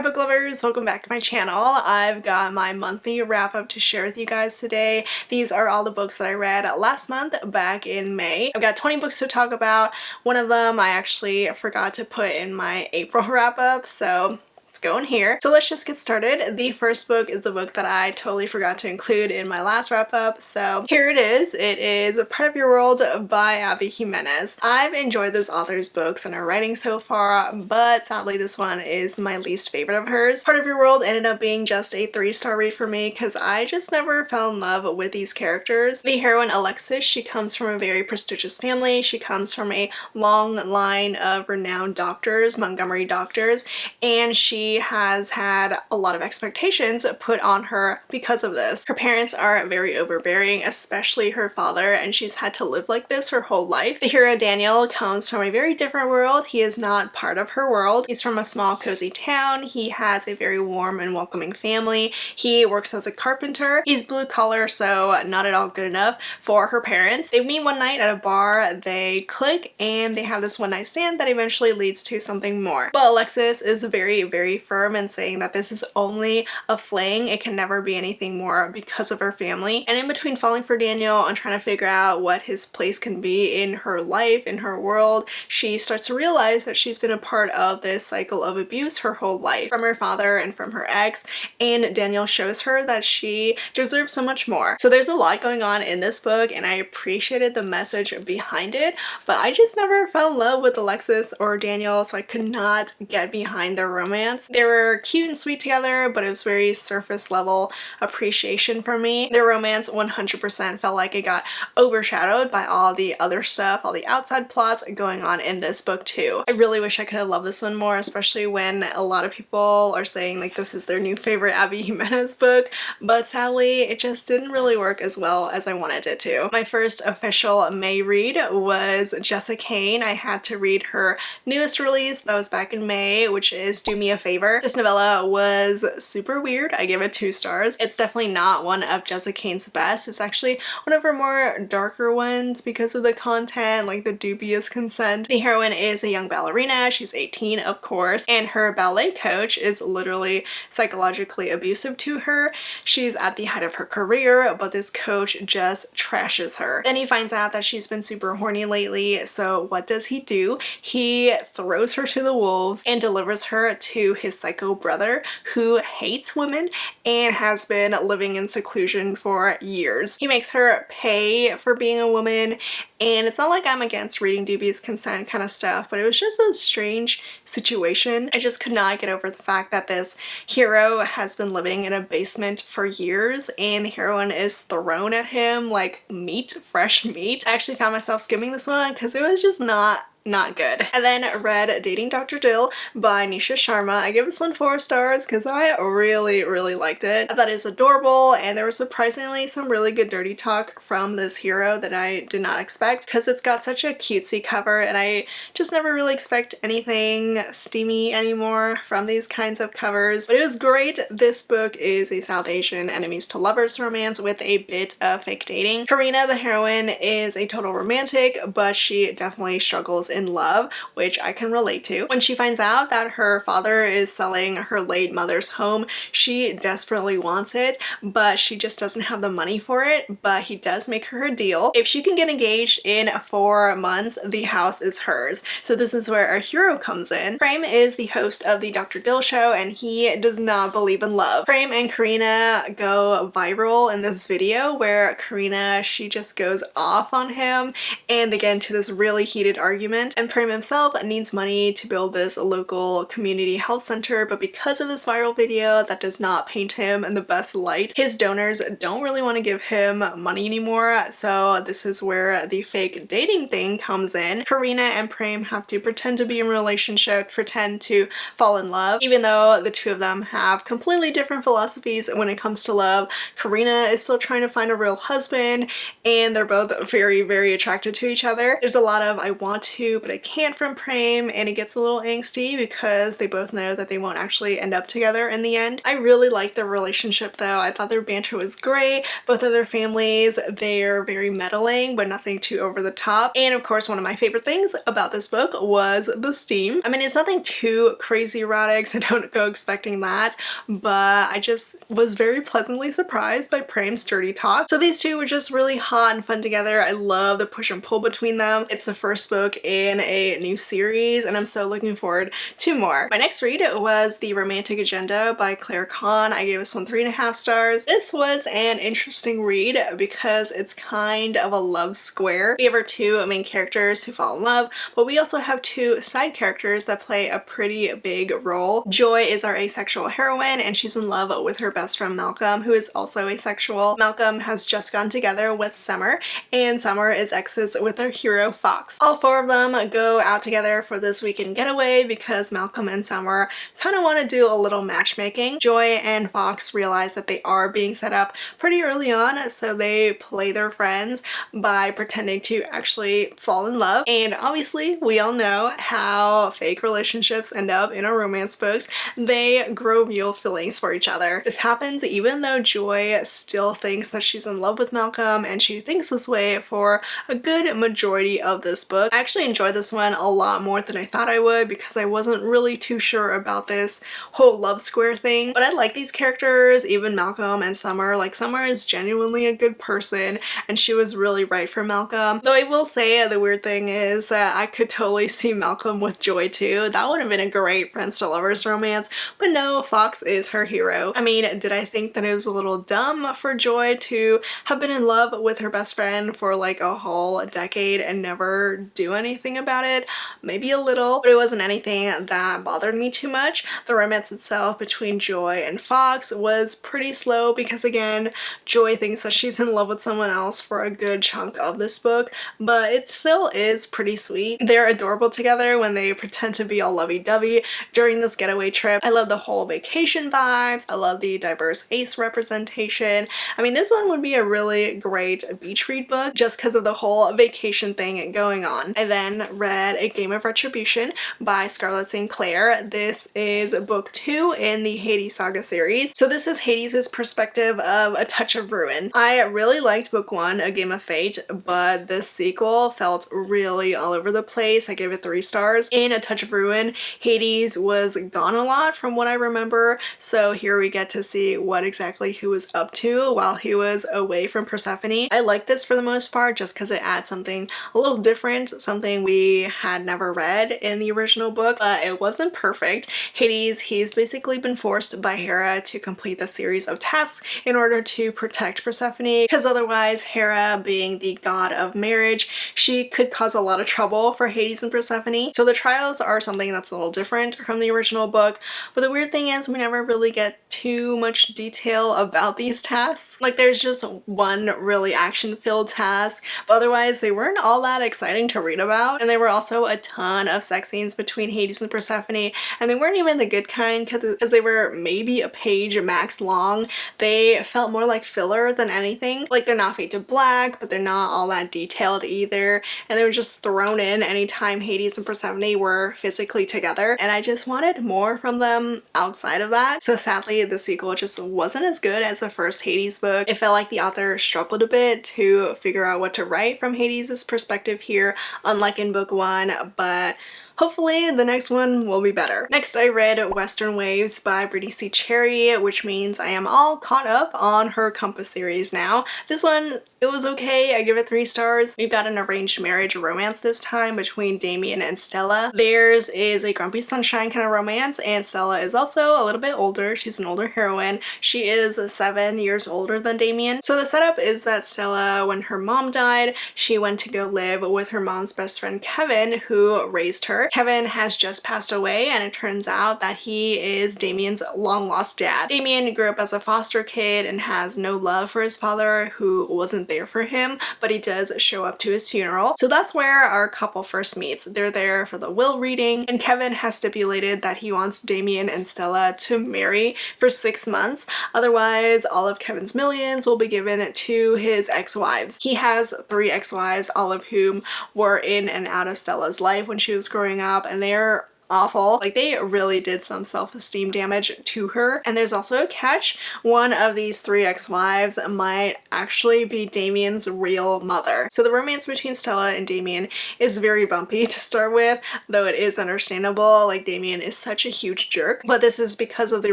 book lovers, welcome back to my channel. I've got my monthly wrap up to share with you guys today. These are all the books that I read last month back in May. I've got 20 books to talk about. One of them I actually forgot to put in my April wrap up, so going here. So let's just get started. The first book is a book that I totally forgot to include in my last wrap up, so here it is. It is Part of Your World by Abby Jimenez. I've enjoyed this author's books and her writing so far, but sadly this one is my least favorite of hers. Part of Your World ended up being just a 3-star read for me because I just never fell in love with these characters. The heroine Alexis, she comes from a very prestigious family. She comes from a long line of renowned doctors, Montgomery doctors, and she has had a lot of expectations put on her because of this. Her parents are very overbearing, especially her father, and she's had to live like this her whole life. The hero Daniel comes from a very different world. He is not part of her world. He's from a small cozy town. He has a very warm and welcoming family. He works as a carpenter. He's blue collar, so not at all good enough for her parents. They meet one night at a bar, they click, and they have this one night stand that eventually leads to something more. But Alexis is very firm and saying that this is only a fling. It can never be anything more because of her family. And in between falling for Daniel and trying to figure out what his place can be in her life, in her world, she starts to realize that she's been a part of this cycle of abuse her whole life from her father and from her ex, and Daniel shows her that she deserves so much more. So there's a lot going on in this book and I appreciated the message behind it, but I just never fell in love with Alexis or Daniel, so I could not get behind their romance. They were cute and sweet together, but it was very surface level appreciation for me. Their romance 100% felt like it got overshadowed by all the other stuff, all the outside plots going on in this book too. I really wish I could have loved this one more, especially when a lot of people are saying like this is their new favorite Abby Jimenez book, but sadly it just didn't really work as well as I wanted it to. My first official May read was Jessa Kane. I had to read her newest release that was back in May, which is Do Me a Favor. This novella was super weird. I gave it 2 stars. It's definitely not one of Jessa Kane's best. It's actually one of her more darker ones because of the content, like the dubious consent. The heroine is a young ballerina. She's 18, of course, and her ballet coach is literally psychologically abusive to her. She's at the height of her career, but this coach just trashes her. Then he finds out that she's been super horny lately, so what does he do? He throws her to the wolves and delivers her to his psycho brother who hates women and has been living in seclusion for years. He makes her pay for being a woman, and it's not like I'm against reading dubious consent kind of stuff, but it was just a strange situation. I just could not get over the fact that this hero has been living in a basement for years and the heroine is thrown at him like meat, fresh meat. I actually found myself skimming this one because it was just not good. And then read Dating Dr. Dill by Nisha Sharma. I give this one 4 stars because I really liked it. I thought it was adorable and there was surprisingly some really good dirty talk from this hero that I did not expect because it's got such a cutesy cover and I just never really expect anything steamy anymore from these kinds of covers. But it was great. This book is a South Asian enemies to lovers romance with a bit of fake dating. Karina, the heroine, is a total romantic, but she definitely struggles in love, which I can relate to. When she finds out that her father is selling her late mother's home, she desperately wants it, but she just doesn't have the money for it, but he does make her a deal. If she can get engaged in 4 months, the house is hers. So this is where our hero comes in. Prem is the host of the Dr. Dill show and he does not believe in love. Prem and Karina go viral in this video where Karina, she just goes off on him and they get into this really heated argument. And Prem himself needs money to build this local community health center, but because of this viral video that does not paint him in the best light, his donors don't really want to give him money anymore, so this is where the fake dating thing comes in. Karina and Prem have to pretend to be in a relationship, pretend to fall in love, even though the two of them have completely different philosophies when it comes to love. Karina is still trying to find a real husband and they're both very attracted to each other. There's a lot of I want to to, but it can't from Prem, and it gets a little angsty because they both know that they won't actually end up together in the end. I really like their relationship though. I thought their banter was great. Both of their families, they're very meddling, but nothing too over the top. And of course, one of my favorite things about this book was the steam. I mean, it's nothing too crazy erotic, so don't go expecting that, but I just was very pleasantly surprised by Prem's dirty talk. So these two were just really hot and fun together. I love the push and pull between them. It's the first book in a new series, and I'm so looking forward to more. My next read was The Romantic Agenda by Claire Kahn. I gave this one 3.5 stars. This was an interesting read because it's kind of a love square. We have our two main characters who fall in love, but we also have two side characters that play a pretty big role. Joy is our asexual heroine, and she's in love with her best friend Malcolm, who is also asexual. Malcolm has just gone together with Summer, and Summer is exes with our hero Fox. All four of them go out together for this weekend getaway because Malcolm and Summer kind of want to do a little matchmaking. Joy and Fox realize that they are being set up pretty early on, so they play their friends by pretending to actually fall in love. And obviously, we all know how fake relationships end up in our romance books. They grow real feelings for each other. This happens even though Joy still thinks that she's in love with Malcolm, and she thinks this way for a good majority of this book. I actually enjoyed this one a lot more than I thought I would because I wasn't really too sure about this whole love square thing, but I like these characters, even Malcolm and Summer. Like, Summer is genuinely a good person, and she was really right for Malcolm. Though I will say the weird thing is that I could totally see Malcolm with Joy too. That would have been a great friends to lovers romance, but no, Fox is her hero. I mean, did I think that it was a little dumb for Joy to have been in love with her best friend for like a whole decade and never do anything about it? Maybe a little, but it wasn't anything that bothered me too much. The romance itself between Joy and Fox was pretty slow because, again, Joy thinks that she's in love with someone else for a good chunk of this book, but it still is pretty sweet. They're adorable together when they pretend to be all lovey-dovey during this getaway trip. I love the whole vacation vibes. I love the diverse ace representation. I mean, this one would be a really great beach read book just because of the whole vacation thing going on. I then read A Game of Retribution by Scarlett St. Clair. This is book 2 in the Hades saga series. So this is Hades' perspective of A Touch of Ruin. I really liked book 1, A Game of Fate, but this sequel felt really all over the place. I gave it 3 stars. In A Touch of Ruin, Hades was gone a lot from what I remember, so here we get to see what exactly he was up to while he was away from Persephone. I like this for the most part just because it adds something a little different, something we had never read in the original book, but it wasn't perfect. Hades, he's basically been forced by Hera to complete the series of tasks in order to protect Persephone, because otherwise Hera, being the god of marriage, she could cause a lot of trouble for Hades and Persephone. So the trials are something that's a little different from the original book, but the weird thing is we never really get too much detail about these tasks. Like, there's just one really action-filled task, but otherwise they weren't all that exciting to read about. And there were also a ton of sex scenes between Hades and Persephone, and they weren't even the good kind because they were maybe a page max long. They felt more like filler than anything. Like, they're not fade to black, but they're not all that detailed either, and they were just thrown in anytime Hades and Persephone were physically together, and I just wanted more from them outside of that. So sadly, the sequel just wasn't as good as the first Hades book. It felt like the author struggled a bit to figure out what to write from Hades' perspective here, unlike in book 1, but hopefully the next one will be better. Next, I read Western Waves by Brittany C. Cherry, which means I am all caught up on her Compass series now. This one, it was okay. I give it 3 stars. We've got an arranged marriage romance this time between Damien and Stella. Theirs is a grumpy sunshine kind of romance, and Stella is also a little bit older. She's an older heroine. She is 7 years older than Damien. So the setup is that Stella, when her mom died, she went to go live with her mom's best friend Kevin, who raised her. Kevin has just passed away, and it turns out that he is Damien's long lost dad. Damien grew up as a foster kid and has no love for his father, who wasn't there for him, but he does show up to his funeral. So that's where our couple first meets. They're there for the will reading, and Kevin has stipulated that he wants Damien and Stella to marry for 6 months. Otherwise, all of Kevin's millions will be given to his ex-wives. He has 3 ex-wives, all of whom were in and out of Stella's life when she was growing up, and they're awful. Like, they really did some self-esteem damage to her. And there's also a catch. One of these 3 ex-wives might actually be Damien's real mother. So the romance between Stella and Damien is very bumpy to start with, though it is understandable. Like, Damien is such a huge jerk, but this is because of the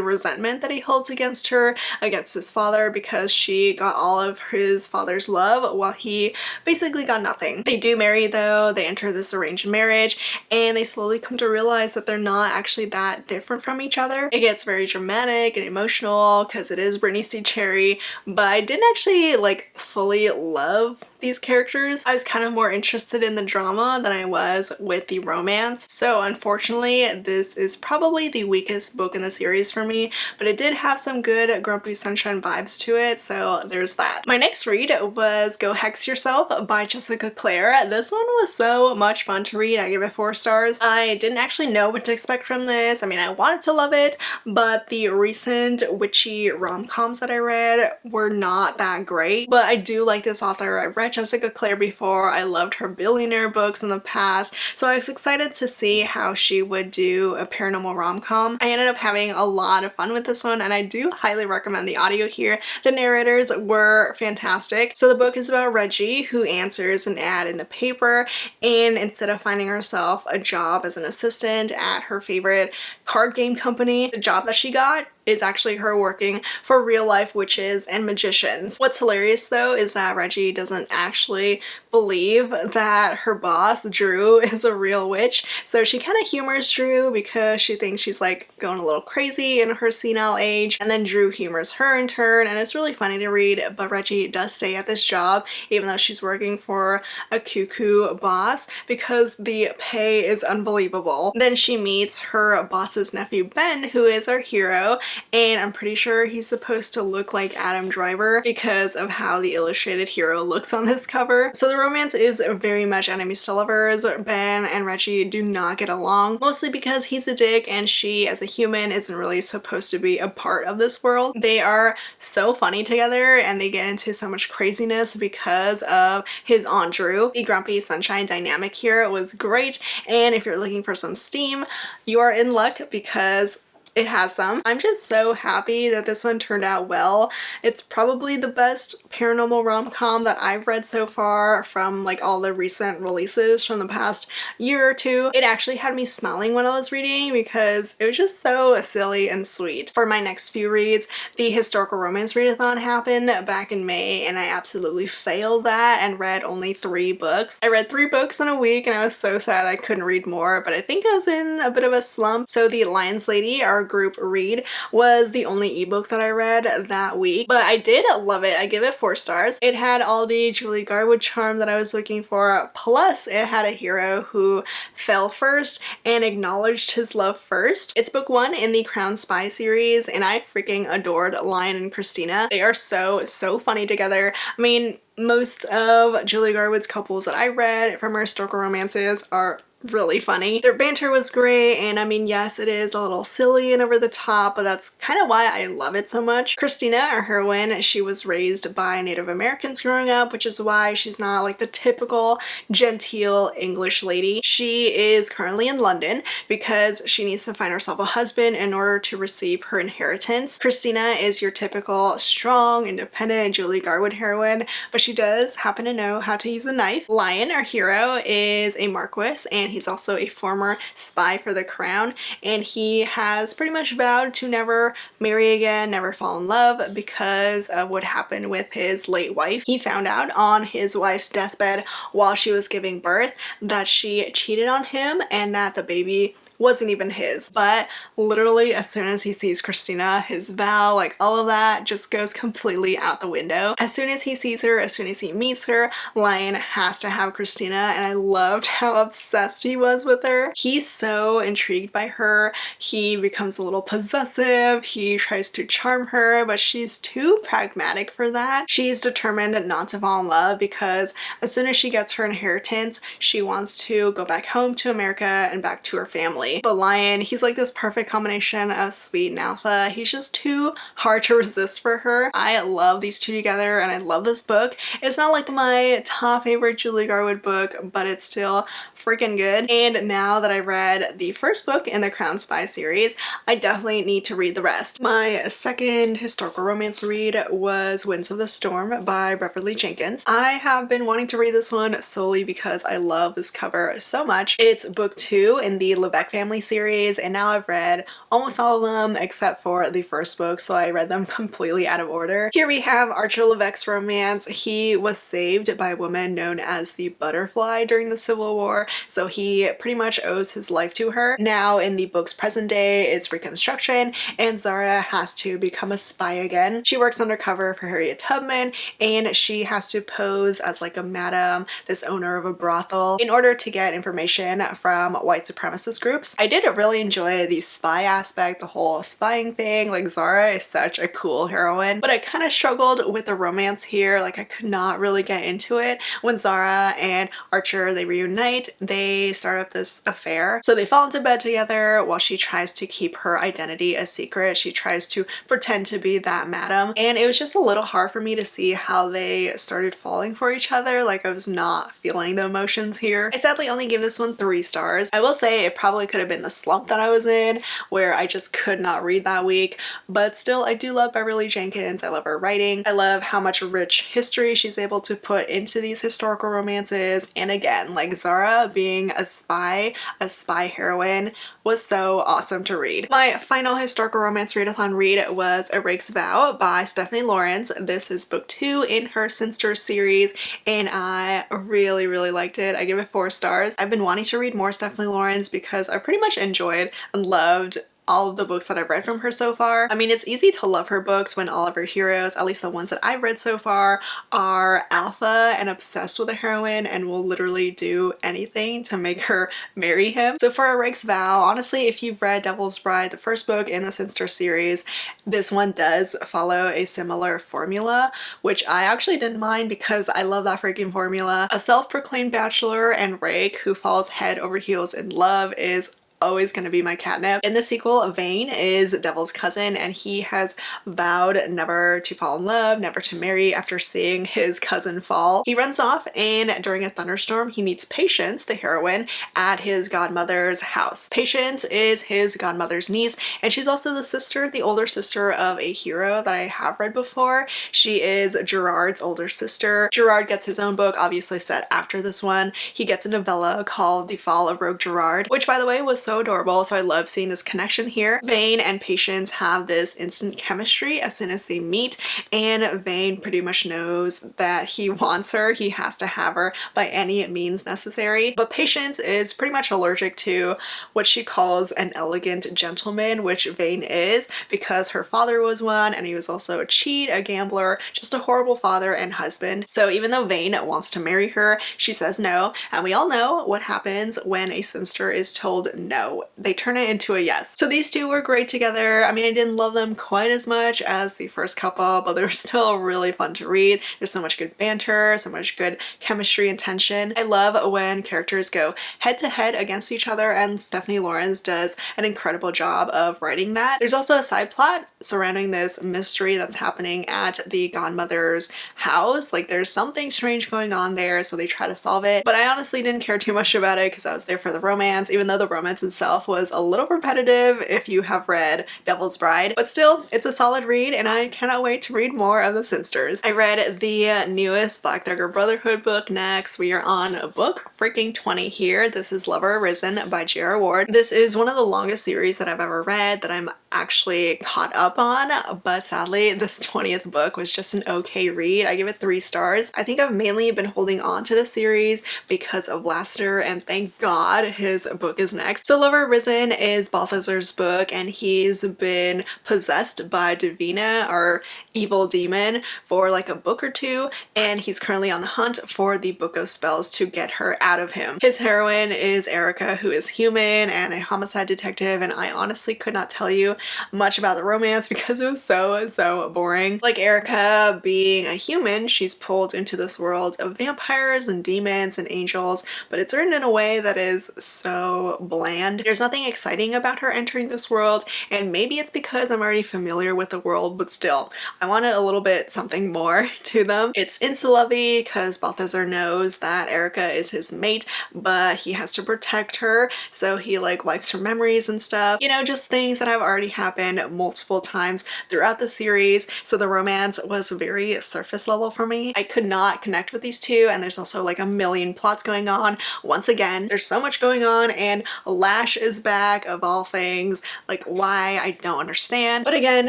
resentment that he holds against her, against his father, because she got all of his father's love while he basically got nothing. They do marry though. They enter this arranged marriage, and they slowly come to realize that they're not actually that different from each other. It gets very dramatic and emotional because it is Brittany C. Cherry, but I didn't actually like fully love these characters. I was kind of more interested in the drama than I was with the romance. So unfortunately, this is probably the weakest book in the series for me, but it did have some good Grumpy Sunshine vibes to it, so there's that. My next read was Go Hex Yourself by Jessica Clare. This one was so much fun to read. I gave it 4 stars. I didn't actually know what to expect from this. I mean, I wanted to love it, but the recent witchy rom-coms that I read were not that great. But I do like this author. I read Jessica Clare before. I loved her billionaire books in the past, so I was excited to see how she would do a paranormal rom-com. I ended up having a lot of fun with this one, and I do highly recommend the audio here. The narrators were fantastic. So the book is about Reggie, who answers an ad in the paper, and instead of finding herself a job as an assistant at her favorite card game company, the job that she got is actually her working for real life witches and magicians. What's hilarious though is that Reggie doesn't actually believe that her boss, Drew, is a real witch. So she kind of humors Drew because she thinks she's like going a little crazy in her senile age. And then Drew humors her in turn, and it's really funny to read. But Reggie does stay at this job even though she's working for a cuckoo boss because the pay is unbelievable. Then she meets her boss's nephew Ben, who is our hero, and I'm pretty sure he's supposed to look like Adam Driver because of how the illustrated hero looks on this cover. So the romance is very much enemies to lovers. Ben and Reggie do not get along, mostly because he's a dick and she as a human isn't really supposed to be a part of this world. They are so funny together and they get into so much craziness because of his Aunt Drew. The Grumpy Sunshine dynamic here was great, and if you're looking for some steam, you are in luck because it has some. I'm just so happy that this one turned out well. It's probably the best paranormal rom-com that I've read so far from like all the recent releases from the past year or two. It actually had me smiling when I was reading because it was just so silly and sweet. For my next few reads, the historical romance readathon happened back in May, and I absolutely failed that and read only 3 books. I read 3 books in a week and I was so sad I couldn't read more, but I think I was in a bit of a slump. So the Lions Lady, our group read, was the only ebook that I read that week, but I did love it. I give it 4 stars. It had all the Julie Garwood charm that I was looking for, plus it had a hero who fell first and acknowledged his love first. It's book 1 in the Crown Spy series, and I freaking adored Lion and Christina. They are so funny together. I mean, most of Julie Garwood's couples that I read from her historical romances are really funny. Their banter was great, and I mean, yes, it is a little silly and over the top, but that's kind of why I love it so much. Christina, our heroine, she was raised by Native Americans growing up, which is why she's not like the typical genteel English lady. She is currently in London because she needs to find herself a husband in order to receive her inheritance. Christina is your typical strong, independent Julie Garwood heroine, but she does happen to know how to use a knife. Lion, our hero, is a marquis, and he's also a former spy for the crown, and he has pretty much vowed to never marry again, never fall in love because of what happened with his late wife. He found out on his wife's deathbed while she was giving birth that she cheated on him and that the baby wasn't even his. But literally as soon as he sees Christina, his vow, like all of that just goes completely out the window. As soon as he sees her, as soon as he meets her, Lion has to have Christina, and I loved how obsessed he was with her. He's so intrigued by her. He becomes a little possessive. He tries to charm her, but she's too pragmatic for that. She's determined not to fall in love because as soon as she gets her inheritance, she wants to go back home to America and back to her family. But Lion, he's like this perfect combination of sweet and alpha. He's just too hard to resist for her. I love these two together and I love this book. It's not like my top favorite Julie Garwood book, but it's still freaking good. And now that I read the first book in the Crown Spy series, I definitely need to read the rest. My second historical romance read was Winds of the Storm by Beverly Jenkins. I have been wanting to read this one solely because I love this cover so much. It's book 2 in the Lebec family series, and now I've read almost all of them except for the first book, so I read them completely out of order. Here we have Archer Levec's romance. He was saved by a woman known as the Butterfly during the Civil War, so he pretty much owes his life to her. Now in the book's present day, it's Reconstruction, and Zara has to become a spy again. She works undercover for Harriet Tubman, and she has to pose as like a madam, this owner of a brothel, in order to get information from white supremacist groups. I did really enjoy the spy aspect, the whole spying thing. Like, Zara is such a cool heroine, but I kind of struggled with the romance here. Like, I could not really get into it. When Zara and Archer, they reunite, they start up this affair. So they fall into bed together while she tries to keep her identity a secret. She tries to pretend to be that madam, and it was just a little hard for me to see how they started falling for each other. Like, I was not feeling the emotions here. I sadly only gave this one 3 stars. I will say it probably could have been the slump that I was in where I just could not read that week, but still I do love Beverly Jenkins. I love her writing. I love how much rich history she's able to put into these historical romances, and again, like, Zara being a spy heroine was so awesome to read. My final historical romance readathon read was A Rake's Vow by Stephanie Lawrence. This is book 2 in her Sinster series, and I really liked it. I give it 4 stars. I've been wanting to read more Stephanie Lawrence because I pretty much enjoyed and loved all of the books that I've read from her so far. I mean, it's easy to love her books when all of her heroes, at least the ones that I've read so far, are alpha and obsessed with a heroine and will literally do anything to make her marry him. So for A Rake's Vow, honestly, if you've read Devil's Bride, the first book in the Sinster series, this one does follow a similar formula, which I actually didn't mind because I love that freaking formula. A self-proclaimed bachelor and rake who falls head over heels in love is always going to be my catnip. In the sequel, Vane is Devil's cousin, and he has vowed never to fall in love, never to marry after seeing his cousin fall. He runs off, and during a thunderstorm, he meets Patience, the heroine, at his godmother's house. Patience is his godmother's niece, and she's also the older sister of a hero that I have read before. She is Gerard's older sister. Gerard gets his own book, obviously set after this one. He gets a novella called The Fall of Rogue Gerard, which, by the way, was so adorable, so I love seeing this connection here. Vane and Patience have this instant chemistry as soon as they meet, and Vane pretty much knows that he wants her. He has to have her by any means necessary. But Patience is pretty much allergic to what she calls an elegant gentleman, which Vane is, because her father was one, and he was also a cheat, a gambler, just a horrible father and husband. So even though Vane wants to marry her, she says no, and we all know what happens when a Sinster is told no. They turn it into a yes. So these two were great together. I mean, I didn't love them quite as much as the first couple, but they were still really fun to read. There's so much good banter, so much good chemistry and tension. I love when characters go head to head against each other, and Stephanie Lawrence does an incredible job of writing that. There's also a side plot surrounding this mystery that's happening at the godmother's house. Like, there's something strange going on there, so they try to solve it. But I honestly didn't care too much about it because I was there for the romance, even though the romance itself was a little repetitive if you have read Devil's Bride. But still, it's a solid read, and I cannot wait to read more of the Sinsters. I read the newest Black Dagger Brotherhood book next. We are on book freaking 20 here. This is Lover Arisen by J.R. Ward. This is one of the longest series that I've ever read that I'm actually caught up on, but sadly this 20th book was just an okay read. I give it 3 stars. I think I've mainly been holding on to the series because of Lassiter, and thank God his book is next. So Lover Risen is Balthazar's book, and he's been possessed by Devney, or evil demon, for like a book or two, and he's currently on the hunt for the Book of Spells to get her out of him. His heroine is Erica, who is human and a homicide detective, and I honestly could not tell you much about the romance because it was so boring. Like Erica being a human, she's pulled into this world of vampires and demons and angels, but it's written in a way that is so bland. There's nothing exciting about her entering this world, and maybe it's because I'm already familiar with the world, but still, I wanted a little bit something more to them. It's insta-lovey because Balthazar knows that Erica is his mate, but he has to protect her, so he like wipes her memories and stuff. You know, just things that have already happened multiple times throughout the series, so the romance was very surface level for me. I could not connect with these two, and there's also like a million plots going on. Once again, there's so much going on, and Lash is back of all things. Like, why? I don't understand. But again,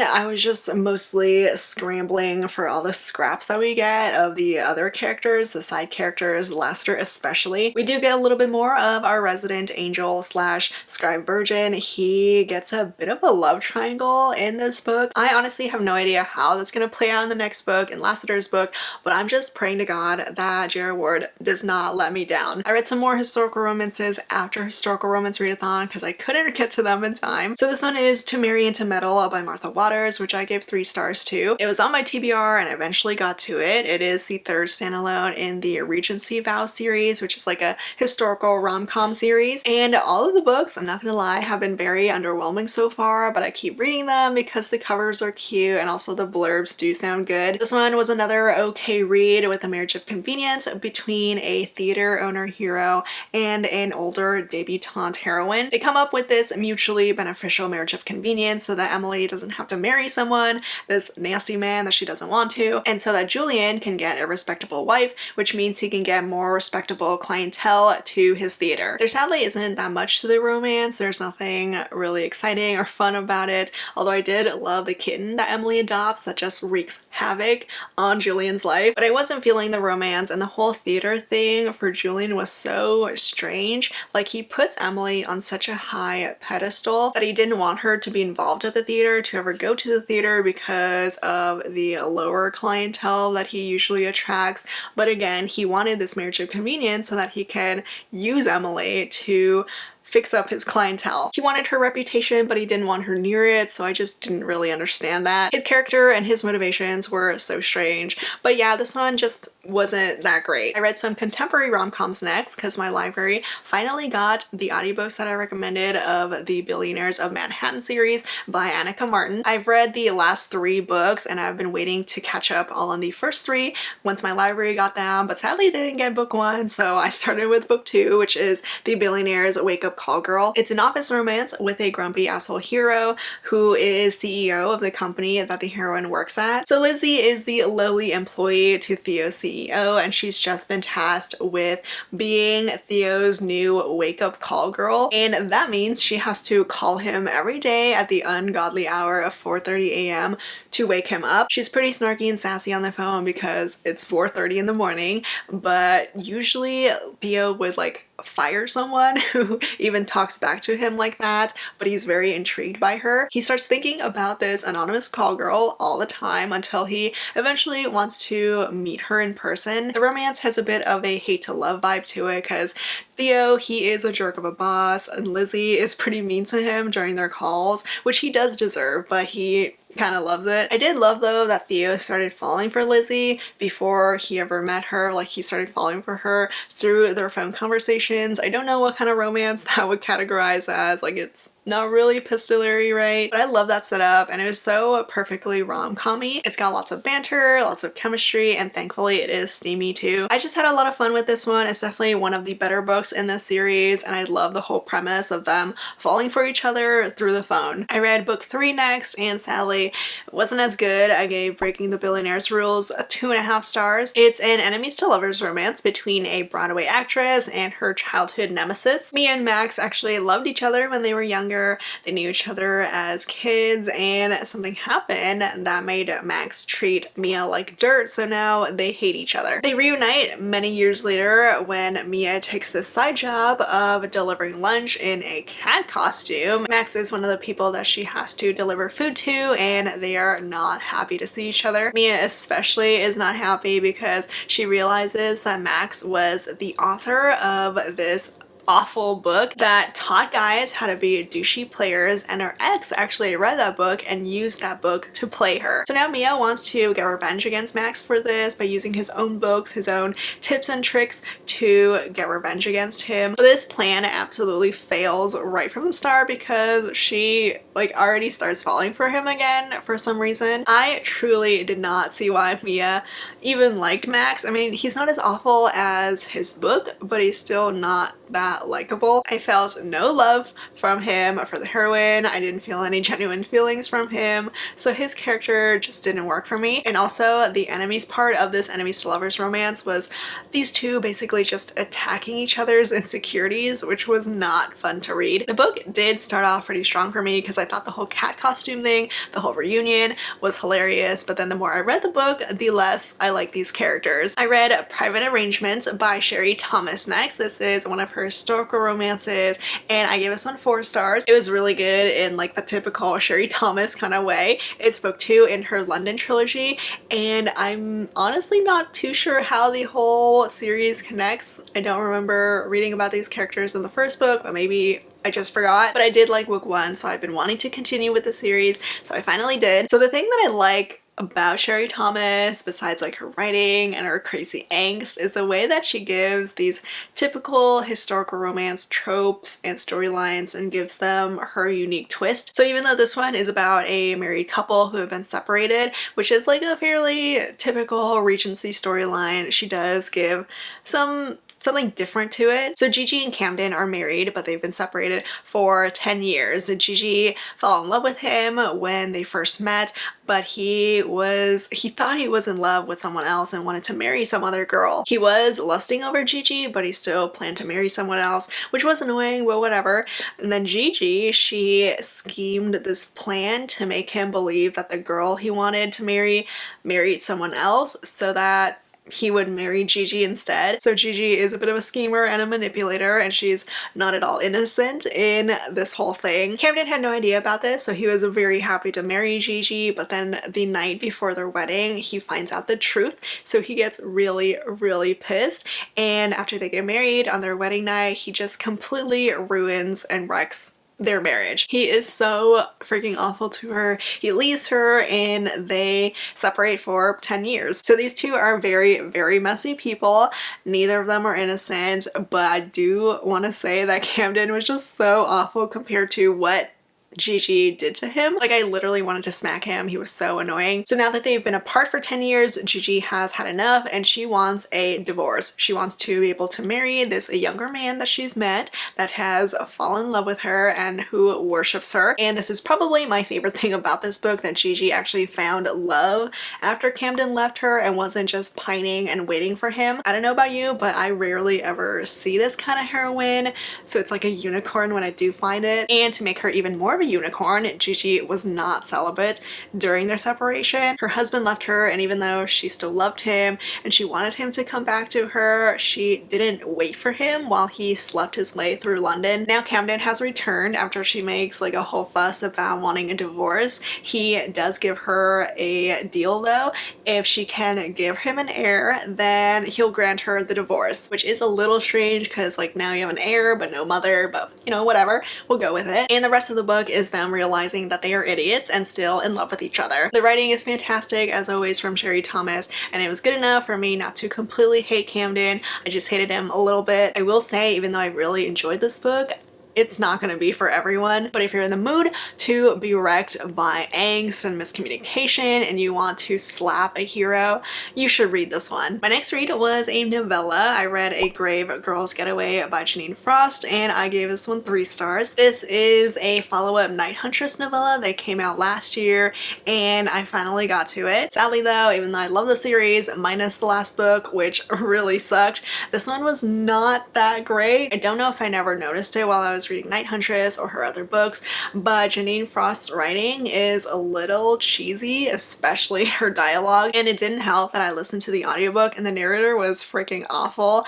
I was just mostly scrambling for all the scraps that we get of the other characters, the side characters, Lester especially. We do get a little bit more of our resident angel slash scribe virgin. He gets a bit of a love triangle in this book. I honestly have no idea how that's gonna play out in the next book, in Lassiter's book, but I'm just praying to God that J.R. Ward does not let me down. I read some more historical romances after Historical Romance Readathon because I couldn't get to them in time. So this one is To Marry and to Meddle by Martha Waters, which I gave 3 stars to. It was on my TBR and I eventually got to it. It is the 3rd standalone in the Regency Vow series, which is like a historical rom-com series. And all of the books, I'm not gonna lie, have been very underwhelming so far, but I keep reading them because the covers are cute and also the blurbs do sound good. This one was another okay read with a marriage of convenience between a theater owner hero and an older debutante heroine. They come up with this mutually beneficial marriage of convenience so that Emily doesn't have to marry someone, this nasty man that she doesn't want to, and so that Julian can get a respectable wife, which means he can get more respectable clientele to his theater. There sadly isn't that much to the romance. There's nothing really exciting or fun about it, although I did love the kitten that Emily adopts that just wreaks havoc on Julian's life. But I wasn't feeling the romance, and the whole theater thing for Julian was so strange. Like, he puts Emily on such a high pedestal that he didn't want her to be involved at the theater, to ever go to the theater because of the lower clientele that he usually attracts. But again, he wanted this marriage of convenience so that he could use Emily to fix up his clientele. He wanted her reputation, but he didn't want her near it, so I just didn't really understand that. His character and his motivations were so strange. But yeah, this one just wasn't that great. I read some contemporary rom-coms next because my library finally got the audiobooks that I recommended of the Billionaires of Manhattan series by Annika Martin. I've read the last 3 books and I've been waiting to catch up all on the first 3 once my library got them, but sadly they didn't get book 1, so I started with book 2, which is The Billionaires Wake Up Call Girl. It's an office romance with a grumpy asshole hero who is CEO of the company that the heroine works at. So Lizzie is the lowly employee to Theo's CEO, and she's just been tasked with being Theo's new wake-up call girl, and that means she has to call him every day at the ungodly hour of 4:30 a.m. to wake him up. She's pretty snarky and sassy on the phone because it's 4:30 in the morning, but usually Theo would like fire someone who even talks back to him like that, but he's very intrigued by her. He starts thinking about this anonymous call girl all the time until he eventually wants to meet her in person. The romance has a bit of a hate to love vibe to it because Theo, he is a jerk of a boss, and Lizzie is pretty mean to him during their calls, which he does deserve, but he kind of loves it. I did love though that Theo started falling for Lizzie before he ever met her. Like, he started falling for her through their phone conversations. I don't know what kind of romance that would categorize as, like, it's not really epistolary, right? But I love that setup, and it was so perfectly rom-com-y. It's got lots of banter, lots of chemistry, and thankfully it is steamy too. I just had a lot of fun with this one. It's definitely one of the better books in this series, and I love the whole premise of them falling for each other through the phone. I read book 3 next, and sadly it wasn't as good. I gave Breaking the Billionaire's Rules 2.5 stars. It's an enemies to lovers romance between a Broadway actress and her childhood nemesis. Me and Max actually loved each other when they were younger, younger. They knew each other as kids, and something happened that made Max treat Mia like dirt, so now they hate each other. They reunite many years later when Mia takes this side job of delivering lunch in a cat costume. Max is one of the people that she has to deliver food to, and they are not happy to see each other. Mia especially is not happy because she realizes that Max was the author of this awful book that taught guys how to be douchey players, and her ex actually read that book and used that book to play her. So now Mia wants to get revenge against Max for this by using his own books, his own tips and tricks to get revenge against him. But this plan absolutely fails right from the start because she already starts falling for him again for some reason. I truly did not see why Mia even liked Max. I mean, he's not as awful as his book, but he's still not that likable. I felt no love from him for the heroine. I didn't feel any genuine feelings from him, so his character just didn't work for me. And also the enemies part of this enemies to lovers romance was these two basically just attacking each other's insecurities, which was not fun to read. The book did start off pretty strong for me because I thought the whole cat costume thing, the whole reunion was hilarious, but then the more I read the book, the less I like these characters. I read Private Arrangements by Sherry Thomas next. This is one of her historical romances, and I gave this one 4 stars. It was really good in like the typical Sherry Thomas kind of way. It's book 2 in her London trilogy, and I'm honestly not too sure how the whole series connects. I don't remember reading about these characters in the first book, but maybe I just forgot. But I did like book 1, so I've been wanting to continue with the series, so I finally did. So the thing that I like about Sherry Thomas, besides like her writing and her crazy angst, is the way that she gives these typical historical romance tropes and storylines and gives them her unique twist. So even though this one is about a married couple who have been separated, which is like a fairly typical Regency storyline, she does give something different to it. So Gigi and Camden are married, but they've been separated for 10 years. Gigi fell in love with him when they first met, but he thought he was in love with someone else and wanted to marry some other girl. He was lusting over Gigi, but he still planned to marry someone else, which was annoying, but whatever. And then Gigi, she schemed this plan to make him believe that the girl he wanted to marry married someone else so that he would marry Gigi instead. So Gigi is a bit of a schemer and a manipulator, and she's not at all innocent in this whole thing. Camden had no idea about this, so he was very happy to marry Gigi, but then the night before their wedding, he finds out the truth, so he gets really, really pissed, and after they get married on their wedding night, he just completely ruins and wrecks their marriage. He is so freaking awful to her. He leaves her and they separate for 10 years. So these two are very, very messy people. Neither of them are innocent, but I do want to say that Camden was just so awful compared to what Gigi did to him. Like, I literally wanted to smack him. He was so annoying. So now that they've been apart for 10 years, Gigi has had enough and she wants a divorce. She wants to be able to marry this younger man that she's met that has fallen in love with her and who worships her. And this is probably my favorite thing about this book, that Gigi actually found love after Camden left her and wasn't just pining and waiting for him. I don't know about you, but I rarely ever see this kind of heroine, so it's like a unicorn when I do find it. And to make her even more a unicorn, Gigi was not celibate during their separation. Her husband left her, and even though she still loved him and she wanted him to come back to her, she didn't wait for him while he slept his way through London. Now Camden has returned after she makes like a whole fuss about wanting a divorce. He does give her a deal though. If she can give him an heir, then he'll grant her the divorce, which is a little strange because like now you have an heir but no mother, but you know, whatever, we'll go with it. And the rest of the book is them realizing that they are idiots and still in love with each other. The writing is fantastic as always from Sherry Thomas, and it was good enough for me not to completely hate Camden. I just hated him a little bit. I will say, even though I really enjoyed this book, it's not going to be for everyone, but if you're in the mood to be wrecked by angst and miscommunication and you want to slap a hero, you should read this one. My next read was a novella. I read A Grave Girl's Getaway by Janine Frost, and I gave this one 3 stars. This is a follow-up Night Huntress novella that came out last year, and I finally got to it. Sadly though, even though I love the series, minus the last book, which really sucked, this one was not that great. I don't know if I never noticed it while I was was reading Night Huntress or her other books, but Janine Frost's writing is a little cheesy, especially her dialogue, and it didn't help that I listened to the audiobook and the narrator was freaking awful.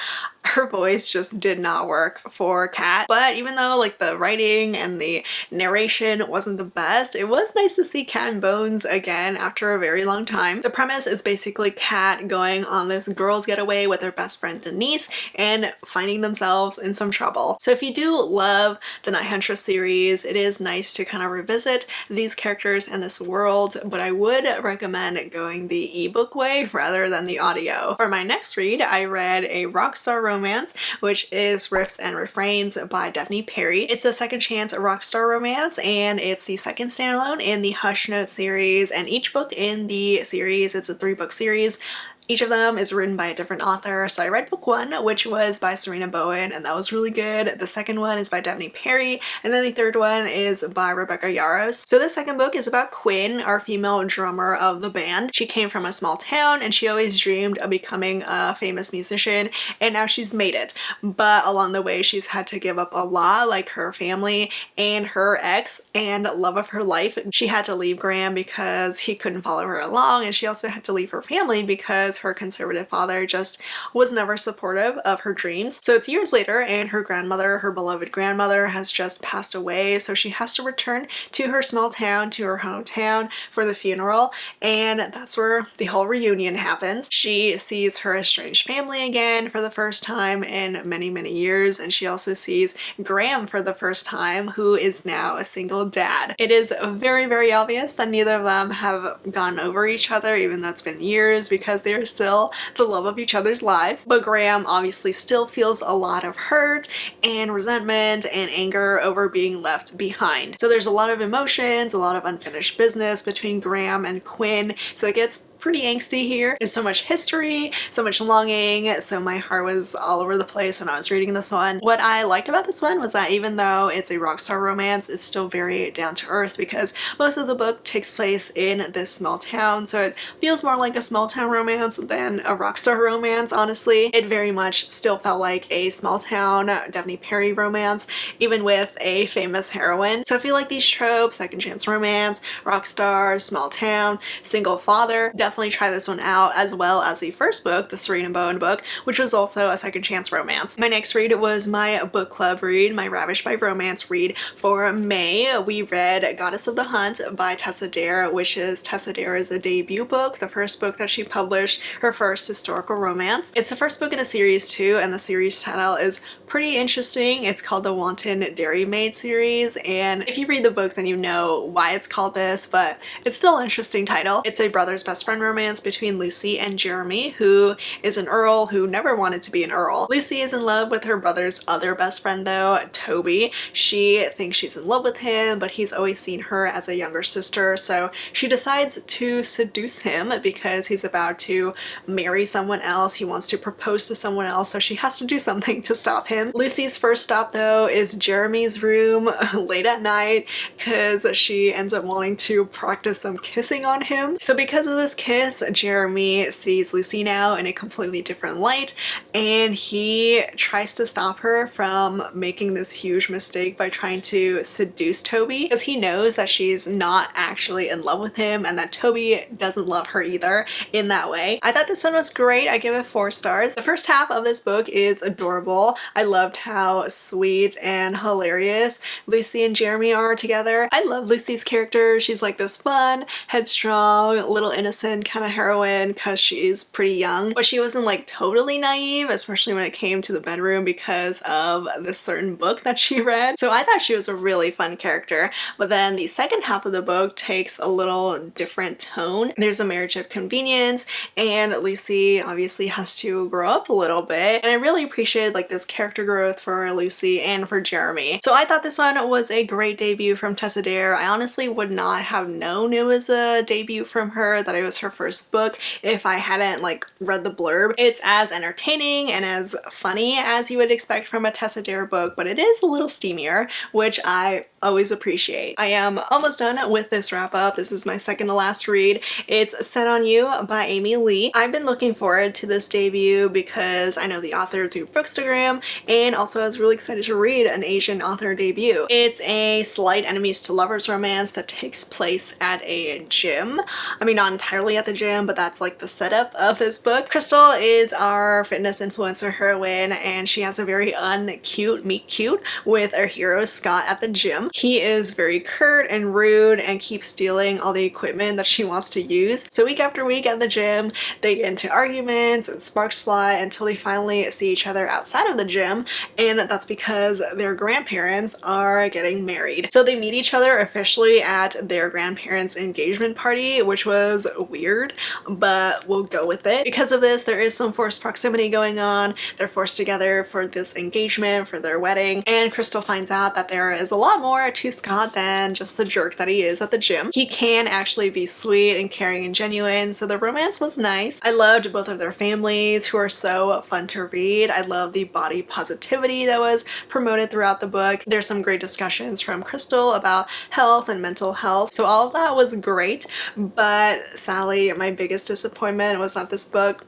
Her voice just did not work for Kat. But even though like the writing and the narration wasn't the best, it was nice to see Kat and Bones again after a very long time. The premise is basically Kat going on this girls getaway with her best friend Denise and finding themselves in some trouble. So if you do love the Night Huntress series, it is nice to kind of revisit these characters and this world, but I would recommend going the ebook way rather than the audio. For my next read, I read a Rockstar Romance, which is Riffs and Refrains by Devney Perry. It's a second chance rockstar romance, and it's the second standalone in the Hush Note series, and each book in the series, it's a 3-book series. Each of them is written by a different author. So I read book 1, which was by Serena Bowen, and that was really good. The second one is by Devney Perry, and then the third one is by Rebecca Yarros. So the second book is about Quinn, our female drummer of the band. She came from a small town and she always dreamed of becoming a famous musician, and now she's made it. But along the way, she's had to give up a lot, like her family and her ex and love of her life. She had to leave Graham because he couldn't follow her along, and she also had to leave her family because her conservative father just was never supportive of her dreams. So it's years later, and her grandmother, her beloved grandmother, has just passed away, so she has to return to her small town, to her hometown for the funeral, and that's where the whole reunion happens. She sees her estranged family again for the first time in many, many years, and she also sees Graham for the first time, who is now a single dad. It is very, very obvious that neither of them have gone over each other, even though it's been years, because they're still the love of each other's lives. But Graham obviously still feels a lot of hurt and resentment and anger over being left behind. So there's a lot of emotions, a lot of unfinished business between Graham and Quinn. So it gets pretty angsty here. There's so much history, so much longing, so my heart was all over the place when I was reading this one. What I liked about this one was that even though it's a rockstar romance, it's still very down to earth because most of the book takes place in this small town, so it feels more like a small town romance than a rockstar romance, honestly. It very much still felt like a small town Devney Perry romance, even with a famous heroine. So I feel like these tropes, second chance romance, rockstar, small town, single father, definitely try this one out, as well as the first book, the Serena Bowen book, which was also a second chance romance. My next read was my book club read, my Ravished by Romance read for May. We read Goddess of the Hunt by Tessa Dare, which is Tessa Dare's debut book, the first book that she published, her first historical romance. It's the first book in a series too, and the series title is pretty interesting. It's called the Wanton Dairy Maid series, and if you read the book then you know why it's called this, but it's still an interesting title. It's a brother's best friend romance between Lucy and Jeremy, who is an earl who never wanted to be an earl. Lucy is in love with her brother's other best friend though, Toby. She thinks she's in love with him, but he's always seen her as a younger sister, so she decides to seduce him because he's about to marry someone else. He wants to propose to someone else, so she has to do something to stop him. Lucy's first stop though is Jeremy's room late at night because she ends up wanting to practice some kissing on him. So because of this kiss, Jeremy sees Lucy now in a completely different light, and he tries to stop her from making this huge mistake by trying to seduce Toby, because he knows that she's not actually in love with him and that Toby doesn't love her either in that way. I thought this one was great. I give it 4 stars. The first half of this book is adorable. I loved how sweet and hilarious Lucy and Jeremy are together. I love Lucy's character. She's like this fun, headstrong, little innocent kind of heroine because she's pretty young, but she wasn't like totally naive, especially when it came to the bedroom because of this certain book that she read. So I thought she was a really fun character. But then the second half of the book takes a little different tone. There's a marriage of convenience, and Lucy obviously has to grow up a little bit, and I really appreciated like this character growth for Lucy and for Jeremy. So I thought this one was a great debut from Tessa Dare. I honestly would not have known it was a debut from her, that it was her first book, if I hadn't like read the blurb. It's as entertaining and as funny as you would expect from a Tessa Dare book, but it is a little steamier, which I always appreciate. I am almost done with this wrap up. This is my second to last read. It's Set on You by Amy Lee. I've been looking forward to this debut because I know the author through Bookstagram, and also I was really excited to read an Asian author debut. It's a slight enemies to lovers romance that takes place at a gym. I mean, not entirely at the gym, but that's like the setup of this book. Crystal is our fitness influencer heroine, and she has a very uncute meet cute with our hero Scott at the gym. He is very curt and rude and keeps stealing all the equipment that she wants to use. So week after week at the gym, they get into arguments and sparks fly until they finally see each other outside of the gym, and that's because their grandparents are getting married. So they meet each other officially at their grandparents' engagement party, which was weird, but we'll go with it. Because of this, there is some forced proximity going on. They're forced together for this engagement, for their wedding, and Crystal finds out that there is a lot more to Scott than just the jerk that he is at the gym. He can actually be sweet and caring and genuine, so the romance was nice. I loved both of their families, who are so fun to read. I love the body positivity that was promoted throughout the book. There's some great discussions from Crystal about health and mental health, so all of that was great. But sadly, my biggest disappointment was that this book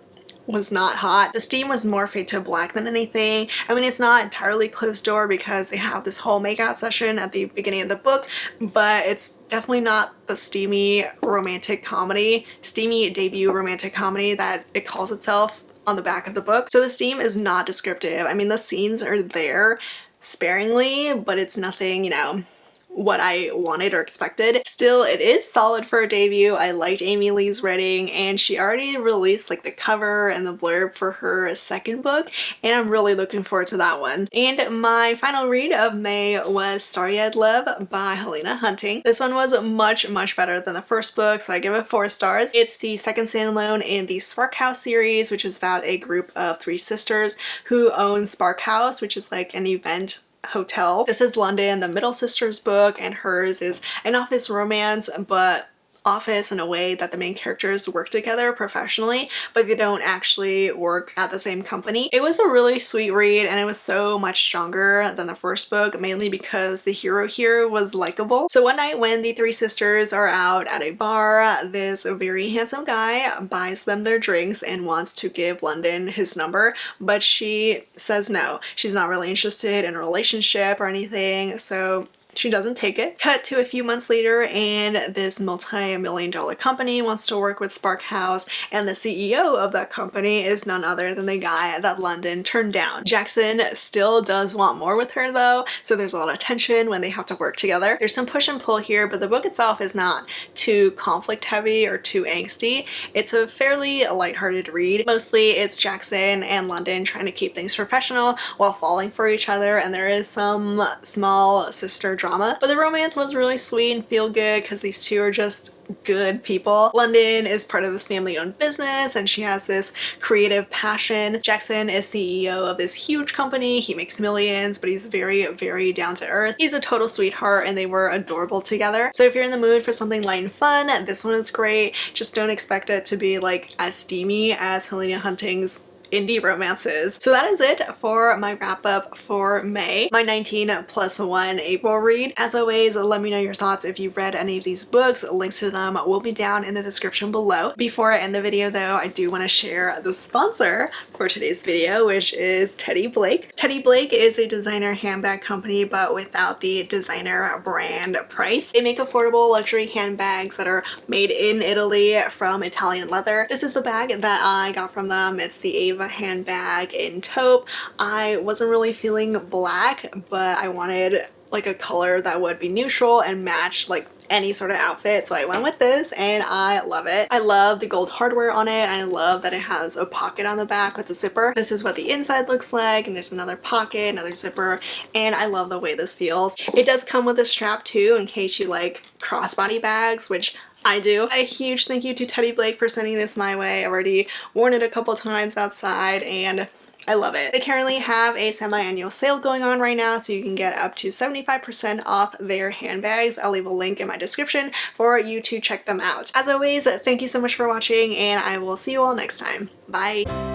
was not hot. The steam was more fade to black than anything. I mean, it's not entirely closed door because they have this whole makeout session at the beginning of the book, but it's definitely not the steamy romantic comedy, steamy debut romantic comedy that it calls itself on the back of the book. So the steam is not descriptive. I mean, the scenes are there sparingly, but it's nothing, you know, what I wanted or expected. Still, it is solid for a debut. I liked Amy Lee's writing, and she already released like the cover and the blurb for her second book, and I'm really looking forward to that one. And my final read of May was Starry-Eyed Love by Helena Hunting. This one was much better than the first book, so I give it 4 stars. It's the second standalone in the Spark House series, which is about a group of 3 sisters who own Spark House, which is like an event hotel. This is London, the middle sister's book, and hers is an office romance, but office in a way that the main characters work together professionally, but they don't actually work at the same company. It was a really sweet read, and it was so much stronger than the first book, mainly because the hero here was likable. So one night when the 3 sisters are out at a bar, this very handsome guy buys them their drinks and wants to give London his number, but she says no. She's not really interested in a relationship or anything, so she doesn't take it. Cut to a few months later, and this multi-million-dollar company wants to work with Spark House, and the CEO of that company is none other than the guy that London turned down. Jackson still does want more with her though, so there's a lot of tension when they have to work together. There's some push and pull here, but the book itself is not too conflict heavy or too angsty. It's a fairly lighthearted read. Mostly it's Jackson and London trying to keep things professional while falling for each other, and there is some small sister drama, but the romance was really sweet and feel good because these two are just good people. London is part of this family-owned business, and she has this creative passion. Jackson is CEO of this huge company. He makes millions, but he's very down to earth. He's a total sweetheart, and they were adorable together. So if you're in the mood for something light and fun, this one is great. Just don't expect it to be like as steamy as Helena Hunting's indie romances. So that is it for my wrap up for May, my 19+1 April read. As always, let me know your thoughts if you've read any of these books. Links to them will be down in the description below. Before I end the video though, I do want to share the sponsor for today's video, which is Teddy Blake. Teddy Blake is a designer handbag company, but without the designer brand price. They make affordable luxury handbags that are made in Italy from Italian leather. This is the bag that I got from them. It's the handbag in taupe. I wasn't really feeling black, but I wanted like a color that would be neutral and match like any sort of outfit, so I went with this and I love it. I love the gold hardware on it, and I love that it has a pocket on the back with a zipper. This is what the inside looks like, and there's another pocket, another zipper, and I love the way this feels. It does come with a strap too in case you like crossbody bags, which I do. A huge thank you to Teddy Blake for sending this my way. I've already worn it a couple times outside and I love it. They currently have a semi-annual sale going on right now, so you can get up to 75% off their handbags. I'll leave a link in my description for you to check them out. As always, thank you so much for watching, and I will see you all next time. Bye!